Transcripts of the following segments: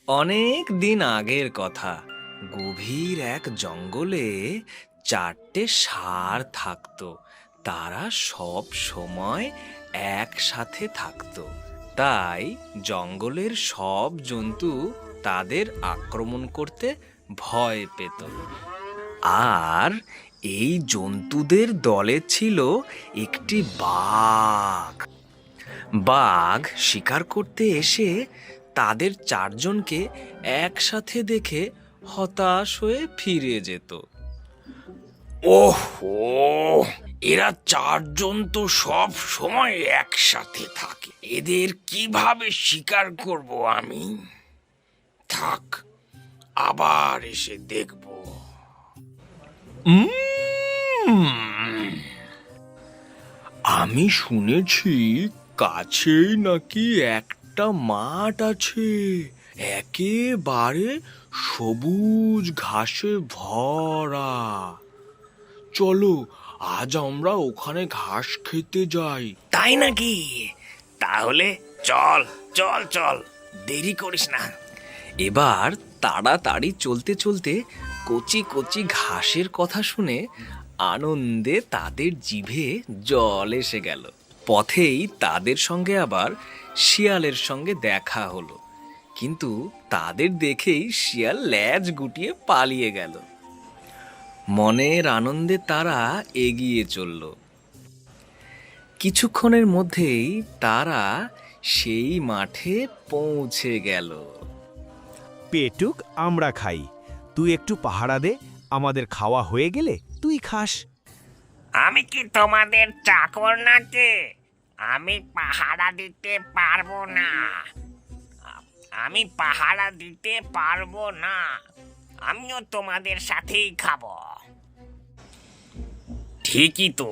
অনেক দিন আগের কথা। গভীর এক জঙ্গলে 4টে ষাঁড় থাকতো। তারা সব সময় একসাথে থাকতো। তাই জঙ্গলের সব জন্তু তাদের আক্রমণ করতে ভয় পেত। আর এই জন্তুদের দলে ছিল একটি বাঘ। বাঘ শিকার করতে এসে তাদের 4জনকে একসাথে দেখে হতাশ হয়ে ফিরে যেত। ওহো, এরা 4জন তো সব সময় একসাথে থাকে, এদের কিভাবে শিকার করব আমি? থাক, আবার এসে দেখব। আমি শুনেছি কাছেই নাকি একটা মাঠ আছে, একেবারে সবুজ ঘাসে ভরা। চলো আজ আমরা ওখানে ঘাস খেতে যাই। তাই নাকি? তাহলে চল চল চল, দেরি করিস না। এবার তাড়াতাড়ি চলতে চলতে কচি কচি ঘাসের কথা শুনে আনন্দে তাদের জিভে জল এসে গেল। পথেই তাদের সঙ্গে আবার শিয়ালের সঙ্গে দেখা হলো, কিন্তু তাদের দেখেই শিয়াল ল্যাজ গুটিয়ে পালিয়ে গেল। মনের আনন্দে তারা এগিয়ে চলল। কিছুক্ষণের মধ্যেই তারা সেই মাঠে পৌঁছে গেল। পেটুক আমরা খাই, তুই একটু পাহারা দে, আমাদের খাওয়া হয়ে গেলে তুই খাস। আমি কি তোমাদের চাকর নাকি? আমি পাহারা দিতে পারবো না। আমি পাহারা দিতে পারবো না। আমিও তোমাদের সাথেই খাবো। ঠিকই তো,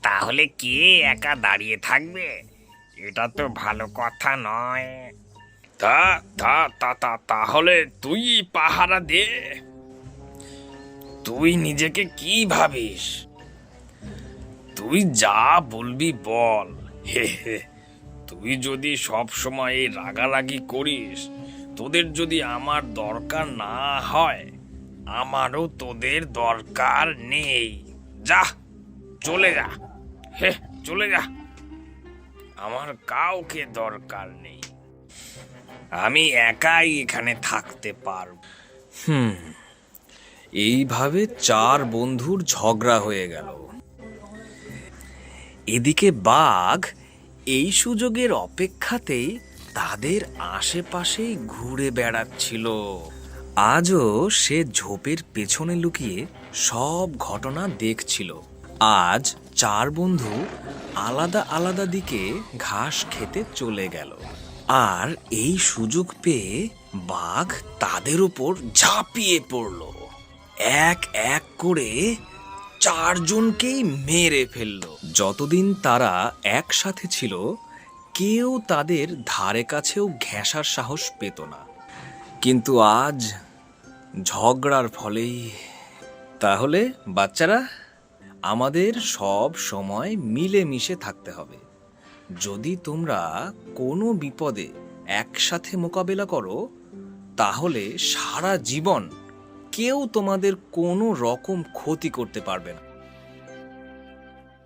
তাহলে কে একা দাঁড়িয়ে থাকবে? এটা তো ভালো কথা নয়। তা তা তা তা তাহলে তুই পাহারা দে। তুই নিজেকে কি ভাবিস? তুই যা বলবি বল। হে হে, তুই যদি সব সময় এই রাগারাগি করিস, তোদের যদি আমার দরকার না হয়, আমারও তোদের দরকার নেই। যা, চলে যা। হে, চলে যা। আমার কাউকে দরকার নেই, আমি একাই এখানে থাকতে পারব। এইভাবে 4 বন্ধুর ঝগড়া হয়ে গেল। এদিকে বাঘ এই সুযোগের অপেক্ষাতেই তাদের আশেপাশেই ঘুরে বেড়াচ্ছিল। আজও সে ঝোপের পেছনে লুকিয়ে সব ঘটনা দেখছিল। আজ 4 বন্ধু আলাদা আলাদা দিকে ঘাস খেতে চলে গেল। আর এই সুযোগ পেয়ে বাঘ তাদের উপর ঝাঁপিয়ে পড়ল। এক এক করে 4জনকেই মেরে ফেলল। যতদিন তারা একসাথে ছিল, কেউ তাদের ধারে কাছেও ঘেঁষার সাহস পেত না। কিন্তু আজ ঝগড়ার ফলেই। তাহলে বাচ্চারা, আমাদের সব সময় মিলেমিশে থাকতে হবে। যদি তোমরা কোনো বিপদে একসাথে মোকাবেলা করো, তাহলে সারা জীবন কেউ তোমাদের কোনো রকম ক্ষতি করতে পারবে না।